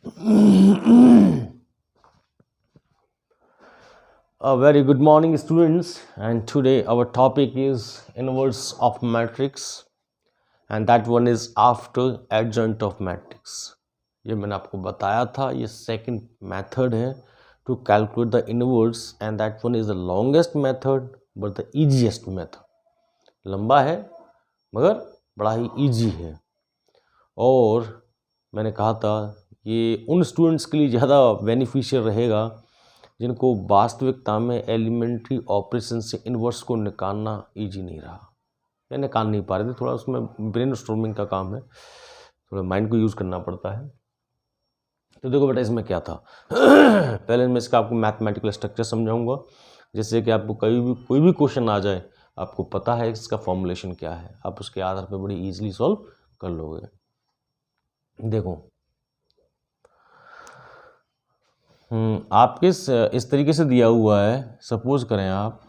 A very good morning, students. And today our topic is inverse of matrix, and that one is after adjoint of matrix. ये मैंने आपको बताया था, ये second method है to calculate the inverse, and that one is the longest method but the easiest method. लंबा है मगर बड़ा ही इजी है। और मैंने कहा था ये उन स्टूडेंट्स के लिए ज़्यादा बेनिफिशियल रहेगा जिनको वास्तविकता में एलिमेंट्री ऑपरेशन से इन्वर्स को निकालना इजी नहीं रहा या निकाल नहीं पा रहे थे। थोड़ा उसमें ब्रेन स्टॉर्मिंग का काम है, थोड़ा माइंड को यूज़ करना पड़ता है। तो देखो बेटा, इसमें क्या था पहले मैं इसका आपको मैथमेटिकल स्ट्रक्चर समझाऊंगा, जैसे कि आपको कोई भी क्वेश्चन आ जाए, आपको पता है इसका फॉर्मुलेशन क्या है, आप उसके आधार पर बड़ी ईजिली सॉल्व कर लोगे। देखो आपके इस तरीके से दिया हुआ है। सपोज करें आप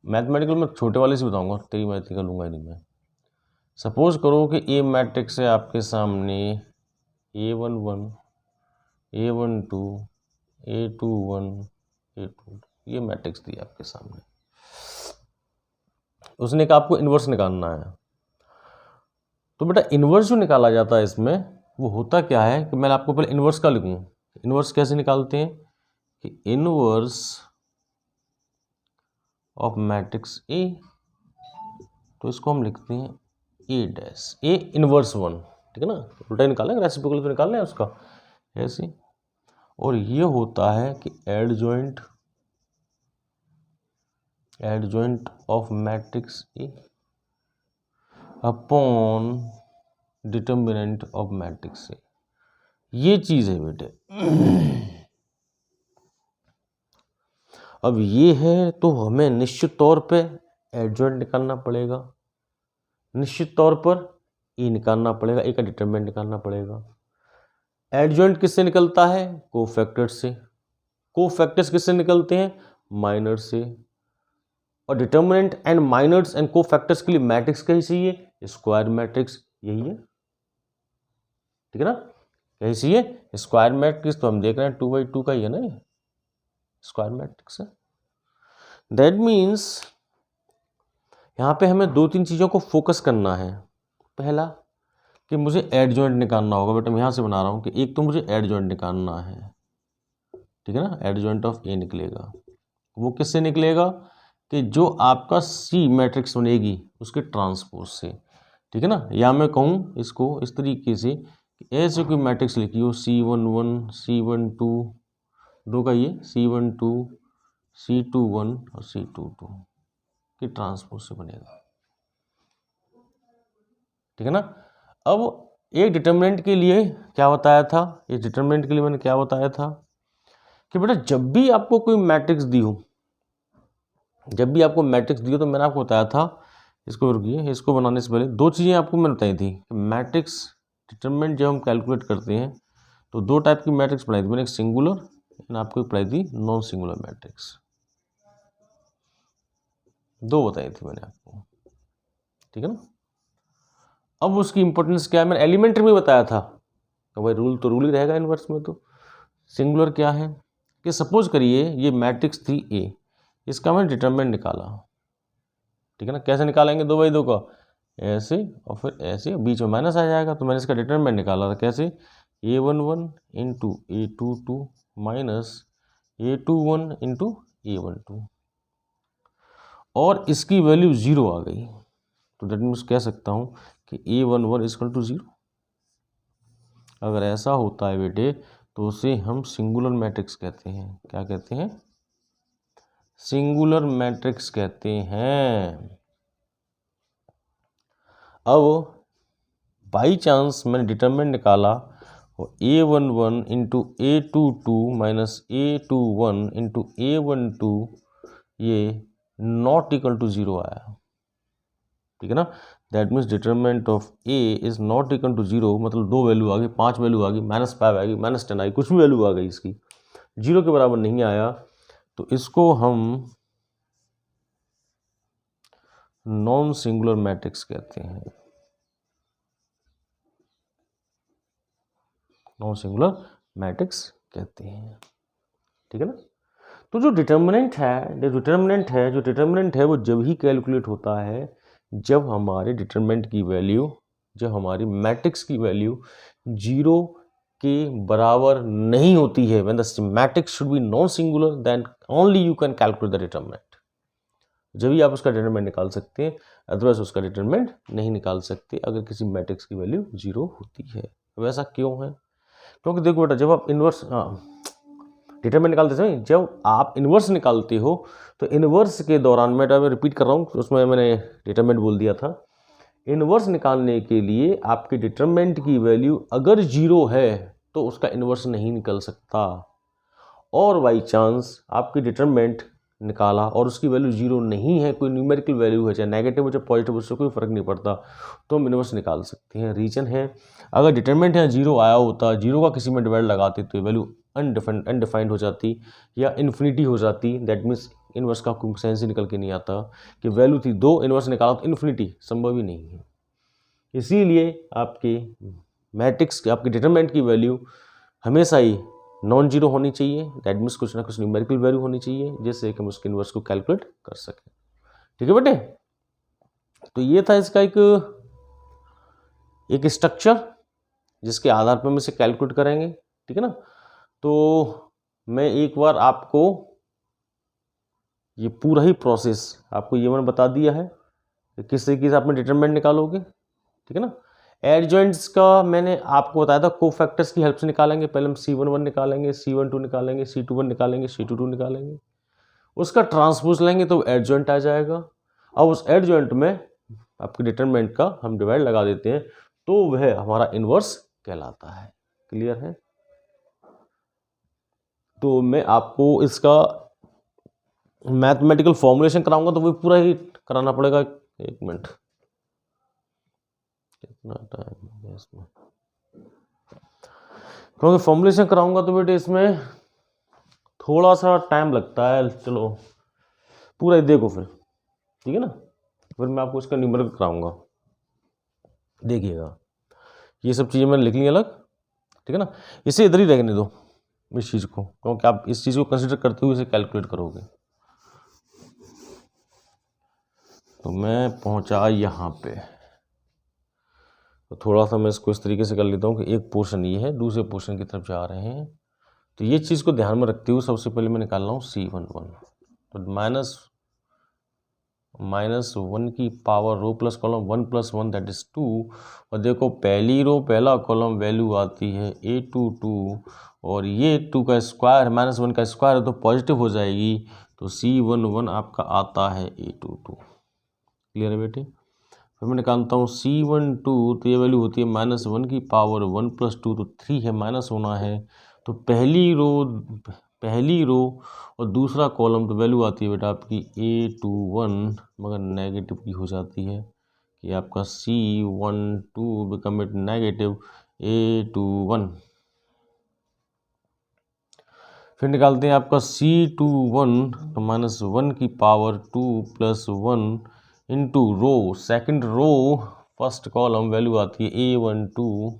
मैथमेटिकल में छोटे वाले से बताऊंगा, तेरी मैथमेटिकल लूँगा ही नहीं मैं। सपोज करो कि ए मैट्रिक्स है आपके सामने, A11, A12, A21, A22, ये मैट्रिक्स दी आपके सामने। उसने कहा आपको इन्वर्स निकालना है। तो बेटा इन्वर्स जो निकाला जाता है इसमें वो होता क्या है कि मैं आपको पहले इन्वर्स का लिखूँ। इन्वर्स कैसे निकालते हैं कि इन्वर्स ऑफ मैट्रिक्स ए, तो इसको हम लिखते हैं ए डैश, ए इन्वर्स वन, ठीक है ना। उल्टा ही निकालेंगे, रेसिप्रोकल तो निकालना है उसका ऐसे। और ये होता है कि adjoint of matrix A upon determinant of matrix A, ये चीज है बेटे। अब ये है तो हमें निश्चित तौर पे एडजॉइंट निकालना पड़ेगा, निश्चित तौर पर ए निकालना पड़ेगा, ए का डिटर्मिनेंट निकालना पड़ेगा। एडजॉइंट किससे निकलता है? कोफैक्टर से। कोफैक्टर्स किससे निकलते हैं? माइनर से। और determinant and minors and cofactors के लिए मैट्रिक्स कैसी चाहिए? स्क्वायर मैट्रिक्स, यही है, ठीक है ना। कैसी है? Square matrix. तो हम देख रहे हैं 2/2 का ही है ना, ये स्क्वायर मैट्रिक्स है। दैट मीन्स यहाँ पे हमें 2-3 चीज़ों को फोकस करना है। पहला कि मुझे एडजॉइंट निकालना होगा। बेटा मैं यहाँ से बना रहा हूँ कि एक तो मुझे एडजॉइंट निकालना है, ठीक है ना। एडजॉइंट ऑफ ए निकलेगा, वो किससे निकलेगा कि जो आपका सी मैट्रिक्स बनेगी उसके ट्रांसपोज से, ठीक है ना। या मैं कहूँ इसको इस तरीके से कि ऐसे कोई मैट्रिक्स लिखी हो C11, C12, दो का ये C12, C21 और C22 के ट्रांसपोज से बनेगा, ठीक है ना। अब एक डिटर्मिनेंट के लिए क्या बताया था, इस डिटर्मिनेंट के लिए मैंने क्या बताया था कि बेटा जब भी आपको कोई मैट्रिक्स दी हो, जब भी आपको मैट्रिक्स दी हो, तो मैंने आपको बताया था, इसको रुकिए, इसको बनाने से पहले 2 चीज़ें आपको मैंने बताई थी कि मैट्रिक्स डिटर्मिनेंट जब हम कैलकुलेट करते हैं तो 2 टाइप की मैट्रिक्स पढ़ाई थी मैंने, एक सिंगुलर एंड आपको पढ़ाई थी नॉन सिंगुलर मैट्रिक्स। 2 बताई थी मैंने आपको, ठीक है ना। अब उसकी इंपॉर्टेंस क्या है, मैंने एलिमेंट्री में बताया था। तो भाई रूल तो रूल ही रहेगा इन्वर्स में। तो सिंगुलर क्या है कि सपोज करिए ये मैट्रिक्स थी ए, इसका मैंने डिटर्मिनेंट निकाला, ठीक है ना। कैसे निकालेंगे? 2/2 का, ऐसे और फिर ऐसे, बीच में माइनस आ जाएगा। तो मैंने इसका डिटर्मिनेंट निकाला था कैसे, A11 into A22 minus A21 into A12, और इसकी वैल्यू 0 आ गई। तो दैट मीन्स कह सकता हूँ कि A11 इक्वल टू 0। अगर ऐसा होता है बेटे तो उसे हम सिंगुलर मैट्रिक्स कहते हैं। क्या कहते हैं? सिंगुलर मैट्रिक्स कहते हैं। अब बाई चांस मैंने डिटर्मिनेंट निकाला और A11 into A22 minus A21 into A12 ये नॉट इक्वल टू 0 आया, ठीक है ना। That means determinant of A is not equal to 0, मतलब 2 वैल्यू आ गई, 5 वैल्यू आ गई, -5 आ गई, -10 आई, कुछ भी वैल्यू आ गई, इसकी 0 के बराबर नहीं आया, तो इसको हम नॉन सिंगुलर मैट्रिक्स कहते हैं। नॉन सिंगुलर मैट्रिक्स कहते हैं। ठीक है ना। तो जो डिटर्मिनेंट है वो जब ही कैलकुलेट होता है जब हमारे डिटर्मिनेंट की वैल्यू, जब हमारी मैट्रिक्स की वैल्यू 0 के बराबर नहीं होती है। When the matrix should be non singular then only you can calculate the determinant. जब भी आप उसका डिटर्मिनेंट निकाल सकते हैं, अदरवाइज उसका डिटर्मिनेंट नहीं निकाल सकते अगर किसी मैट्रिक्स की वैल्यू 0 होती है। वैसा क्यों है? क्योंकि देखो बेटा, जब आप इन्वर्स डिटर्मिनेंट निकालते समय, जब आप इन्वर्स निकालते हो तो इन्वर्स के दौरान, मैं रिपीट कर रहा हूँ, उसमें मैंने डिटर्मिनेंट बोल दिया था। इन्वर्स निकालने के लिए आपके डिटर्मिनेंट की वैल्यू अगर 0 है तो उसका इन्वर्स नहीं निकल सकता, और बाई चांस आपकी डिटर्मिनेंट निकाला और उसकी वैल्यू 0 नहीं है, कोई न्यूमेरिकल वैल्यू है, चाहे नेगेटिव हो चाहे पॉजिटिव, उससे कोई फर्क नहीं पड़ता, तो हम इन्वर्स निकाल सकते हैं। रीजन है, अगर डिटर्मिनेंट यहाँ 0 आया होता, 0 का किसी में डिवाइड लगाते तो वैल्यू अनडिफाइंड हो जाती या इन्फिनिटी हो जाती। दैट मीन्स इन्वर्स का कोई सेंस ही निकल के नहीं आता कि वैल्यू थी 2, इन्वर्स निकाला तो इन्फिनिटी, संभव ही नहीं है। इसीलिए आपके मैट्रिक्स, आपके डिटर्मिनेंट की वैल्यू हमेशा ही नॉन जीरो होनी चाहिए। दैट मीन्स कुछ ना कुछ न्यूमेरिकल वैल्यू होनी चाहिए जिससे कि हम उसके इन्वर्स को कैलकुलेट कर सकें। ठीक है बेटे। तो ये था इसका एक स्ट्रक्चर जिसके आधार पर हम इसे कैलकुलेट करेंगे। ठीक है ना। तो मैं एक बार आपको ये पूरा ही प्रोसेस आपको ये मैंने बता दिया है कि किस तरीके से आप डिटरमिनेंट निकालोगे। ठीक है ना। एडजॉइंट्स का मैंने आपको बताया था, कोफैक्टर्स की हेल्प से निकालेंगे। पहले हम C11 निकालेंगे, C12 निकालेंगे, C21 निकालेंगे, C22 निकालेंगे, उसका ट्रांसपोज लेंगे तो एडजॉइंट आ जाएगा। अब उस एडजॉइंट में आपके डिटरमिनेंट का हम डिवाइड लगा देते हैं तो वह हमारा इन्वर्स कहलाता है। क्लियर है। तो मैं आपको इसका मैथमेटिकल फॉर्मुलेशन कराऊंगा तो वो पूरा ही कराना पड़ेगा। एक मिनट, कितना टाइम है इसमें, क्योंकि फॉर्मुलेशन कराऊंगा तो बेटे इसमें थोड़ा सा टाइम लगता है। चलो पूरा ही देखो फिर। ठीक है ना। फिर मैं आपको इसका न्यूमेरिकल कराऊंगा, देखिएगा। ये सब चीज़ें मैंने लिख ली अलग। ठीक है ना। इसे इधर ही रहने दो इस चीज़ को, क्योंकि आप इस चीज़ को कंसिडर करते हुए इसे कैलकुलेट करोगे। तो मैं पहुंचा यहाँ पे, तो थोड़ा सा मैं इसको इस तरीके से कर लेता हूँ कि एक पोर्शन ये है, दूसरे पोर्शन की तरफ जा रहे हैं। तो ये चीज़ को ध्यान में रखते हुए सबसे पहले मैं निकाल रहा हूँ C11। तो माइनस 1 की power row plus column 1 + 1 that is 2। और देखो पहली रो पहला कॉलम वैल्यू आती है A22, और ये 2 का स्क्वायर -1 का स्क्वायर है तो पॉजिटिव हो जाएगी। तो C11 आपका आता है A22। क्लियर है बेटे। फिर मैं निकालता हूँ C12, तो ये वैल्यू होती है -1 की पावर 1 + 2, तो 3 है, माइनस होना है। तो पहली रो और दूसरा कॉलम तो वैल्यू आती है बेटा आपकी A21, मगर नेगेटिव की हो जाती है कि आपका C12 become it negative A21। फिर निकालते हैं आपका C21, तो -1 की power 2 + 1 into row, second row first column value आती है A12,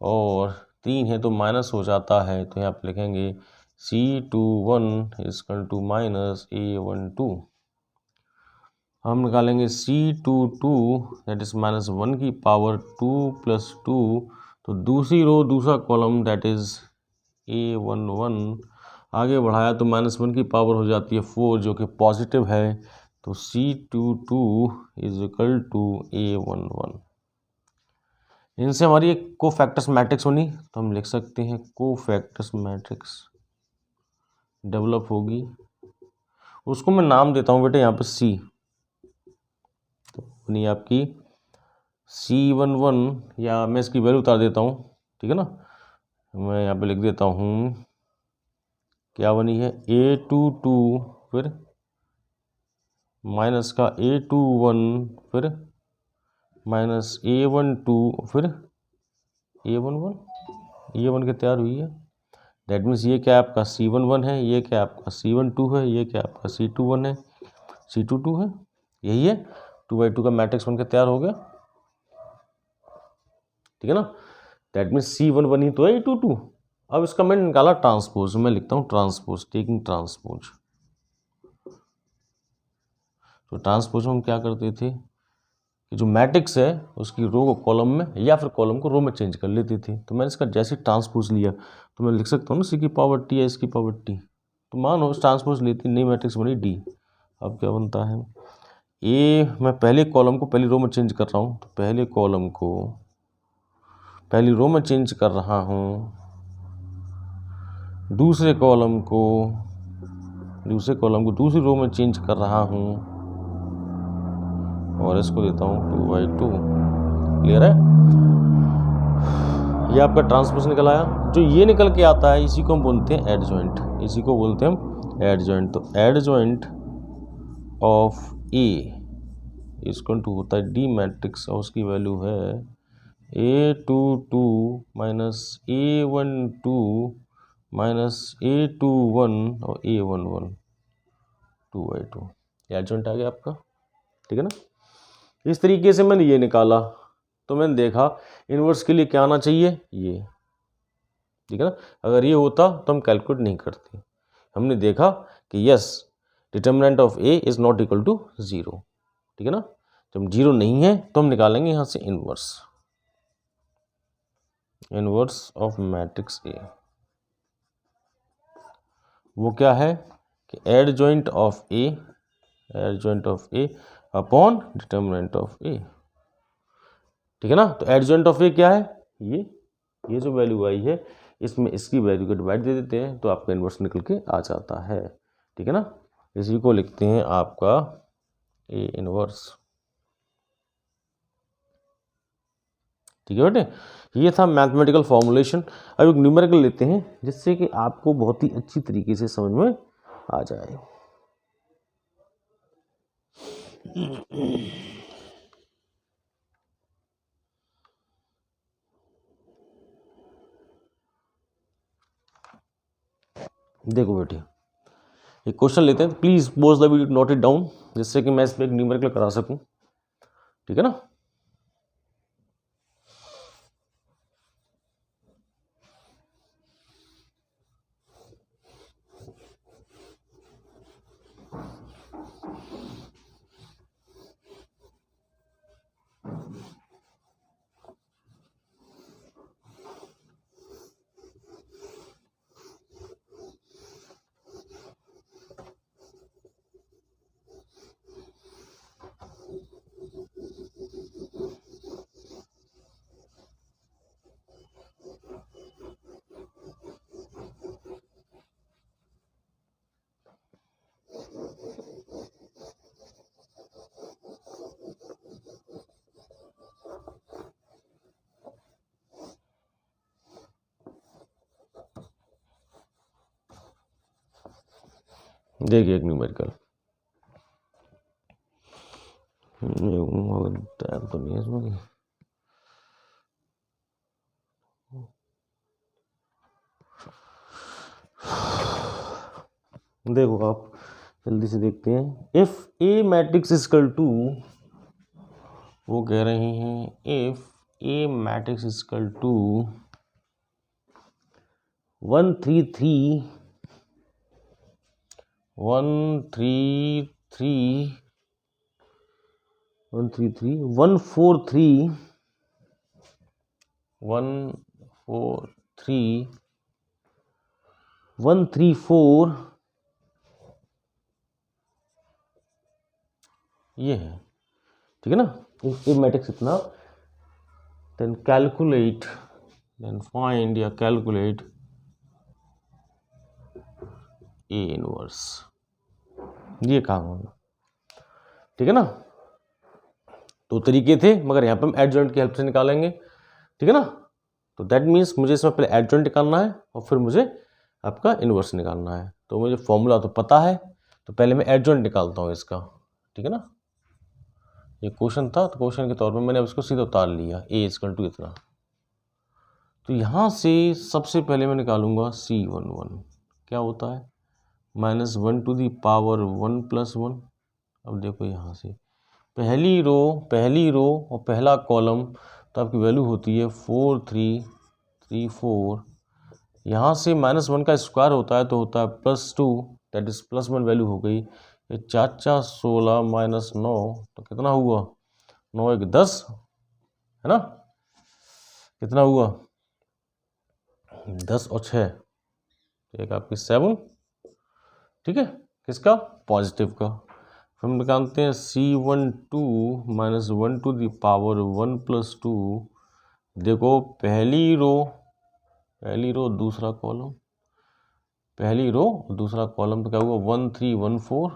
और 3 है तो माइनस हो जाता है, तो यहाँ पे लिखेंगे C21 = -A12। हम निकालेंगे C22 दैट इज -1 की पावर 2 + 2, तो दूसरी रो दूसरा कॉलम दैट इज A11 आगे बढ़ाया तो -1 की पावर हो जाती है 4 जो कि पॉजिटिव है। तो C22 = A11। इनसे हमारी एक कोफैक्टर्स मैट्रिक्स बनी, तो हम लिख सकते हैं कोफैक्टर्स मैट्रिक्स डेवलप होगी। उसको मैं नाम देता हूँ बेटे यहाँ पर C। तो बनी आपकी C11, या मैं इसकी वैल्यू उतार देता हूँ। ठीक है ना। मैं यहाँ पे लिख देता हूँ क्या बनी है A22, फिर माइनस का A21, फिर माइनस A12, फिर A11 के तैयार हुई है। दैट मीन्स ये क्या आपका C11 है, ये क्या आपका C12 है, ये क्या आपका C21 है, C22 है। यही है 2 by 2 का मैट्रिक्स बनकर तैयार हो गया। ठीक है ना। दैट मीन्स C1 1 ही तो है E2 2। अब इसका मैंने निकाला ट्रांसपोज, मैं लिखता हूँ ट्रांसपोज, टेकिंग ट्रांसपोज। तो ट्रांसपोज में हम क्या करते थे कि जो मैट्रिक्स है उसकी रो को कॉलम में या फिर कॉलम को रो में चेंज कर लेते थे। तो मैंने इसका जैसे ट्रांसपोज लिया तो मैं लिख सकता हूँ ना C की पावर T या S की पावर T। तो मानो ट्रांसपोज लेती नई मैट्रिक्स बनी D। अब क्या बनता है, A मैं पहले कॉलम को पहली रो में चेंज कर रहा हूँ, तो पहले कॉलम को पहली रो में चेंज कर रहा हूँ, दूसरे कॉलम को दूसरी रो में चेंज कर रहा हूँ और इसको देता हूँ 2/2। क्लियर है? ये आपका ट्रांसपोज निकल आया। जो ये निकल के आता है इसी को हम बोलते हैं एडजॉइंट, इसी को बोलते हैं हम एडजॉइंट। तो एडजॉइंट ऑफ ए इसको टू होता है D मैट्रिक्स और उसकी वैल्यू है A22 minus A12 minus A21 और A11 2/2। एडजॉइंट आ गया आपका, ठीक है ना। इस तरीके से मैंने ये निकाला तो मैंने देखा इन्वर्स के लिए क्या आना चाहिए, ये, ठीक है ना। अगर ये होता तो हम कैलकुलेट नहीं करते। हमने देखा कि yes determinant of A is not equal to 0, ठीक है ना। जब 0 नहीं है तो हम निकालेंगे यहाँ से इन्वर्स ऑफ मैट्रिक्स A। वो क्या है कि adjoint of A upon determinant of A, ठीक है ना। तो एडजॉइंट ऑफ A क्या है, ये जो वैल्यू आई है इसमें इसकी वैल्यू को डिवाइड दे देते हैं तो आपका इन्वर्स निकल के आ जाता है, ठीक है ना। इसी को लिखते हैं आपका A इन्वर्स, ठीक है बेटे। ये था मैथमेटिकल फॉर्मुलेशन। अब एक न्यूमेरिकल लेते हैं जिससे कि आपको बहुत ही अच्छी तरीके से समझ में आ जाए। देखो बेटे एक क्वेश्चन लेते हैं, please pose the video, note it down, जिससे कि मैं इस पर एक न्यूमेरिकल करा सकूं, ठीक है ना। देखिए एक न्यूमेरिकल, टाइम तो नहीं है इसमें। देखो आप जल्दी से देखते हैं। If A matrix equal to, वो कह रहे हैं if A matrix equal to 1 3 3 1 3 3 1 3 3 1 4 3 1 4 3 1 3 4, ये है, ठीक है ना। ए मैट्रिक्स इतना, देन कैलकुलेट, देन फाइंड या कैलकुलेट ए इनवर्स, ये काम होगा, ठीक है ना। दो तरीके थे मगर यहाँ पे हम एडजॉइंट की हेल्प से निकालेंगे, ठीक है ना। तो दैट मीन्स मुझे इसमें पहले एडजॉइंट निकालना है और फिर मुझे आपका इनवर्स निकालना है। तो मुझे फॉर्मूला तो पता है, तो पहले मैं एडजॉइंट निकालता हूँ इसका, ठीक है ना। ये क्वेश्चन था तो क्वेश्चन के तौर पे मैंने उसको सीधा उतार लिया, ए इक्वल टू इतना। तो यहाँ से सबसे पहले मैं निकालूंगा C11, क्या होता है -1 टू दी पावर 1 + 1। अब देखो यहाँ से पहली रो और पहला कॉलम, तो आपकी वैल्यू होती है 4 3 3 4, यहाँ से -1 का स्क्वायर होता है तो होता है +2, दैट इज +1 वैल्यू हो गई। ये 4 4 16 -9 तो कितना हुआ, 9 1 10 है ना, कितना हुआ 10 और 6, एक आपकी 7, ठीक है, किसका, पॉजिटिव का। फिर हम निकालते हैं C12 - 1 टू द पावर 1 + 2। देखो पहली रो दूसरा कॉलम, पहली रो दूसरा कॉलम तो क्या हुआ 1 3 1 4।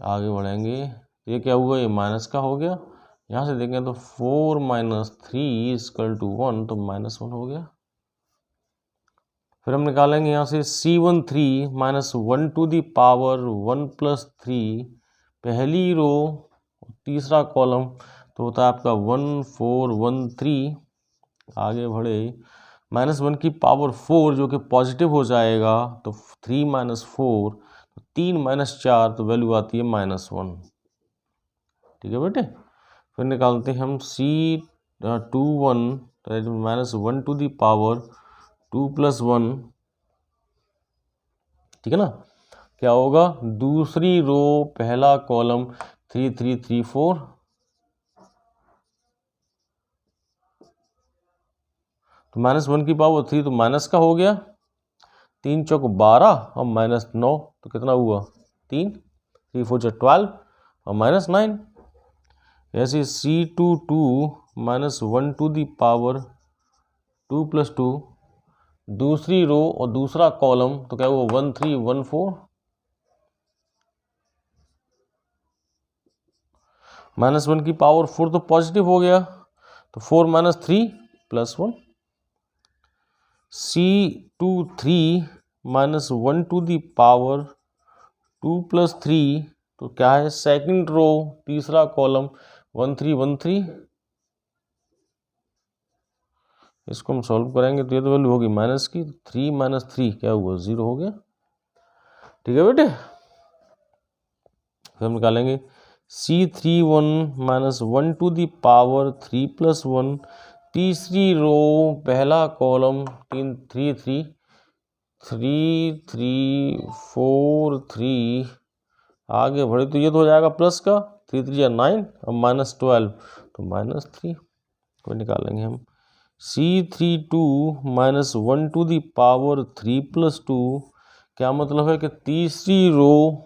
आगे बढ़ेंगे तो ये क्या हुआ, ये माइनस का हो गया। यहाँ से देखें तो 4 - 3 = 1 तो -1 हो गया। फिर हम निकालेंगे यहाँ से C13 - 1 टू द पावर 1 + 3, पहली रो तीसरा कॉलम तो होता है आपका 1 4 1 3। आगे बढ़े -1 की पावर 4 जो कि पॉजिटिव हो जाएगा तो 3 - 4 तो 3 - 4 तो वैल्यू आती है -1, ठीक है बेटे। फिर निकालते हैं हम C21 -1 टू द पावर 2 + 1, ठीक है ना, क्या होगा, दूसरी रो पहला कॉलम 3 3 3 4, तो -1 की पावर 3 तो माइनस का हो गया, 3 चौक 12 और -9 तो कितना हुआ 3, 3 4 12 और -9। ऐसे C22 - 1 टू द पावर 2 + 2, दूसरी रो और दूसरा कॉलम तो क्या हुआ 1 3 1 4, -1 की पावर 4 तो पॉजिटिव हो गया तो 4 - 3 + 1। C23 - 1 टू द पावर 2 + 3 तो क्या है, सेकंड रो तीसरा कॉलम 1 3 1 3। इसको हम सॉल्व करेंगे तो ये तो वैल्यू होगी माइनस की, 3 - 3 क्या हुआ 0 हो गया, ठीक है बेटे। फिर हम निकालेंगे C31 - 1 टू द पावर 3 + 1, तीसरी रो पहला कॉलम 3 3 3 3 3 4 3। आगे बढ़े तो ये तो हो जाएगा प्लस का, 3 3 या 9 और -12 तो -3 को निकालेंगे हम। C32 - 1 टू द पावर 3 + 2, क्या मतलब है कि तीसरी रो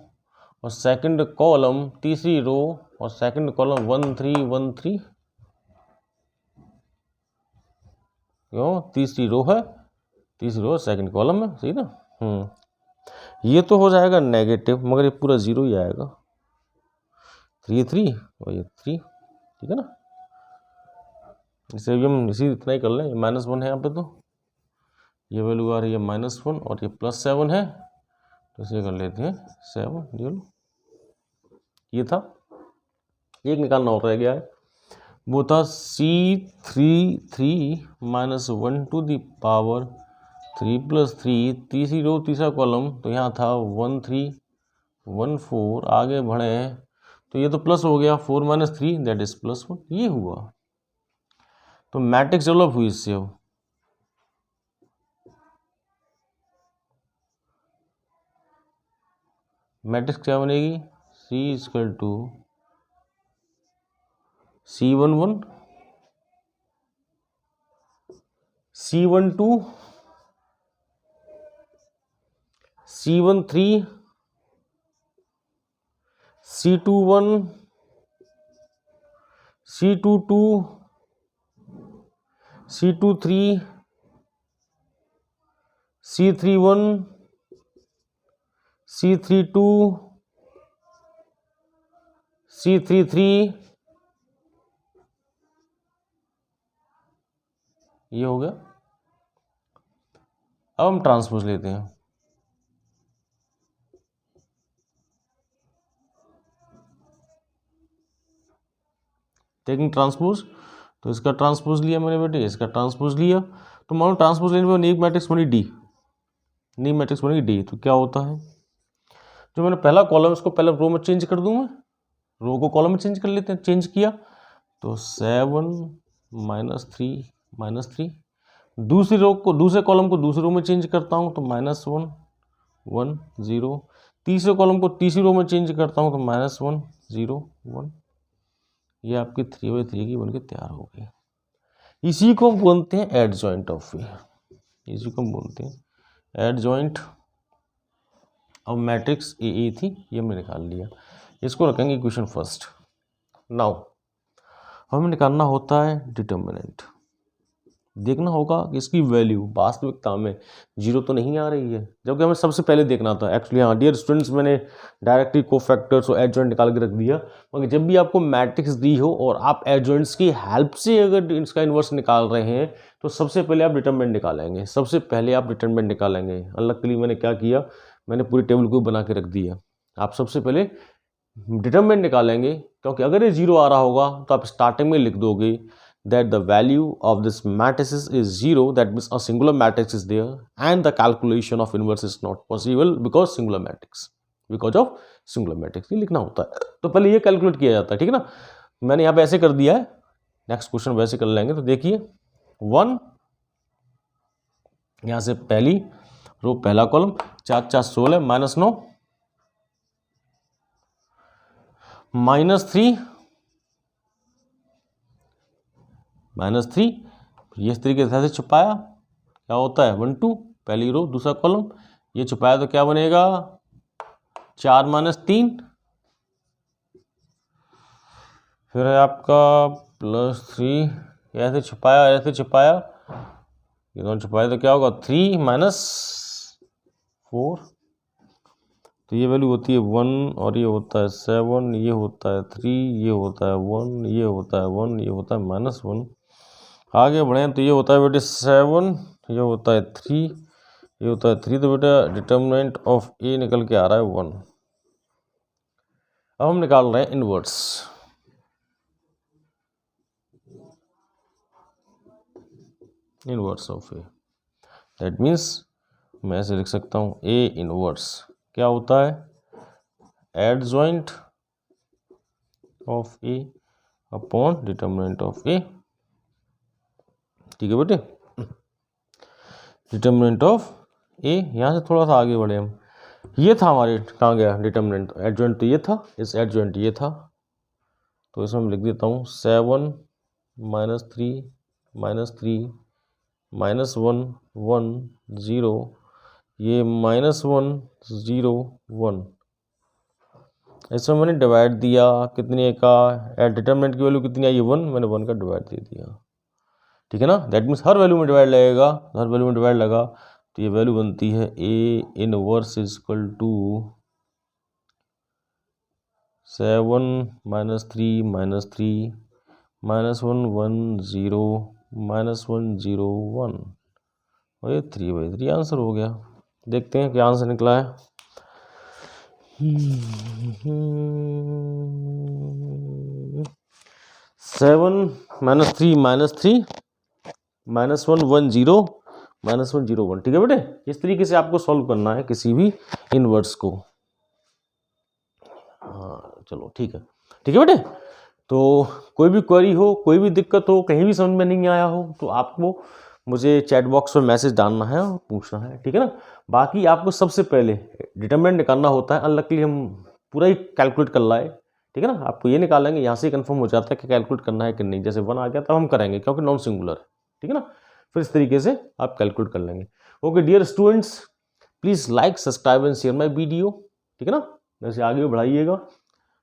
और सेकंड कॉलम, तीसरी रो और सेकंड कॉलम 1 3 1 3, क्यों तीसरी रो है, तीसरी रो सेकंड कॉलम है, सही ना। ये तो हो जाएगा नेगेटिव मगर ये पूरा 0 ही आएगा, 3 3 और ये 3, ठीक है ना। इसे भी हम इतना ही कर लें, -1 है यहाँ पे तो ये वैल्यू आ रही है -1 और ये +7 है तो इसे कर लेते हैं 7, ये था। एक निकालना और रह गया है, वो था C33 - 1 टू द पावर 3 + 3, तीसरी रो तीसरा कॉलम तो यहाँ था 1 3 1 4। आगे बढ़े तो ये तो प्लस हो गया, 4 - 3 दैट इज +1, ये हुआ। तो मैट्रिक्स डेवलप हुई इससे। अब मैट्रिक्स क्या बनेगी, C = C11 C12 C13 C21 C22 C23 C31 C32 C33, ये हो गया। अब हम ट्रांसपोज लेते हैं, टेकिंग ट्रांसपोज। तो इसका ट्रांसपोज लिया मैंने बेटे, इसका ट्रांसपोज लिया तो मान लो ट्रांसपोज लेने पर एक मैट्रिक्स बनी डी, नई मैट्रिक्स बनेगी डी। तो क्या होता है, जो मैंने पहला कॉलम इसको पहले रो में चेंज कर दूँ, मैं रो को कॉलम में चेंज कर लेते हैं। चेंज किया तो 7 - 3 -3, दूसरी रो को, दूसरे कॉलम को दूसरी रो में चेंज करता हूँ तो -1 1 0, तीसरे कॉलम को तीसरी रो में चेंज करता हूँ तो -1 0 1। ये आपकी 3/3 की बनके तैयार हो गई। इसी को हम बोलते हैं एडजॉइंट ऑफ ए, इसी को हम बोलते हैं एडजॉइंट। अब मैट्रिक्स ए थी, ये हमने निकाल लिया, इसको रखेंगे इक्वेशन फर्स्ट। नाउ हमें निकालना होता है डिटर्मिनेंट, देखना होगा कि इसकी वैल्यू वास्तविकता में 0 तो नहीं आ रही है, जबकि हमें सबसे पहले देखना था एक्चुअली। हाँ डियर स्टूडेंट्स, मैंने डायरेक्टली कोफैक्टर्स और एडजॉइंट निकाल के रख दिया, मगर जब भी आपको मैट्रिक्स दी हो और आप एडजॉइंट्स की हेल्प से अगर इसका इन्वर्स निकाल रहे हैं तो सबसे पहले आप डिटर्मिनेंट निकालेंगे, सबसे पहले आप डिटर्मिनेंट निकालेंगे। अनलकीली मैंने क्या किया, मैंने पूरी टेबल को बना के रख दिया। आप सबसे पहले डिटर्मिनेंट निकालेंगे, क्योंकि अगर ये 0 आ रहा होगा तो आप स्टार्टिंग में लिख दोगे that the value of this matrices is 0, that means a singular matrix is there and the calculation of inverse is not possible because singular matrix, because of singular matrix। ये लिखना होता है, तो पहले ये कैलकुलेट किया जाता है, ठीक है ना। मैंने यहाँ पे ऐसे कर दिया है, नेक्स्ट क्वेश्चन वैसे कर लेंगे। तो देखिए 1, यहाँ से पहली रो पहला कॉलम 4 4 16 -9 -3 -3, ये इस तरीके से छुपाया, क्या होता है 1 2, पहली रो दूसरा कॉलम, ये छुपाया तो क्या बनेगा 4 -3, फिर है आपका +3, ऐसे छुपाया ऐसे छुपाया, ये दोनों छुपाया तो क्या होगा 3 -4, तो ये वैल्यू होती है 1 और ये होता है 7, ये होता है 3, ये होता है 1, ये होता है 1, ये होता है -1। आगे बढ़ें तो ये होता है बेटे 7, ये होता है 3, ये होता है 3, तो बेटा डिटर्मिनेंट ऑफ ए निकल के आ रहा है 1। अब हम निकाल रहे हैं inverse. Inverse of A, that means मैं ऐसे लिख सकता हूँ ए इनवर्स क्या होता है, adjoint of A upon determinant of A, ठीक है बेटे। डिटर्मिनेंट ऑफ ए, यहाँ से थोड़ा सा आगे बढ़े हम, ये था हमारे, कहाँ गया डिटर्मिनेंट, एडजॉइंट तो ये था, इस एडजॉइंट ये था, तो इसमें मैं लिख देता हूँ 7 -3 -3 -1 1 0, ये -1 0 1, इसमें मैंने डिवाइड दिया कितने का, डिटर्मिनेंट की वैल्यू कितनी आई 1, मैंने 1 का डिवाइड दे दिया, ठीक है ना। दैट मीन्स हर वैल्यू में डिवाइड लगेगा, हर वैल्यू में डिवाइड लगा तो ये वैल्यू बनती है A inverse is equal to 7 -3 -3 -1 1 0 -1 0 1, और ये 3/3 आंसर हो गया। देखते हैं क्या आंसर निकला है। 7 -3 -3 -1 1 0 -1 0 1, ठीक है बेटे। इस तरीके से आपको सॉल्व करना है किसी भी इनवर्स को। हाँ चलो ठीक है बेटे। तो कोई भी क्वेरी हो, कोई भी दिक्कत हो, कहीं भी समझ में नहीं आया हो तो आपको मुझे चैट बॉक्स में मैसेज डालना है और पूछना है, ठीक है ना। बाकी आपको सबसे पहले डिटरमिनेंट निकालना होता है, अनलकीली हम पूरा ही कैलकुलेट कर लाए, ठीक है ना। आपको ये निकालेंगे, यहाँ से ही कंफर्म हो जाता है कि कैलकुलेट करना है कि नहीं। जैसे 1 आ गया तब हम करेंगे क्योंकि नॉन सिंगुलर है, ठीक है ना। फिर इस तरीके से आप कैलकुलेट कर लेंगे। Okay dear students, please like subscribe and share my video, ठीक है ना। वैसे आगे भी बढ़ाइएगा,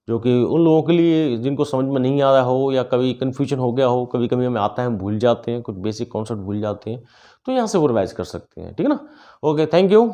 जो कि उन लोगों के लिए जिनको समझ में नहीं आ रहा हो या कभी कन्फ्यूजन हो गया हो, कभी कभी हमें आता है हम भूल जाते हैं, कुछ बेसिक कॉन्सेप्ट भूल जाते हैं, तो यहाँ से वो रिवाइज कर सकते हैं, ठीक है ना। Okay thank you.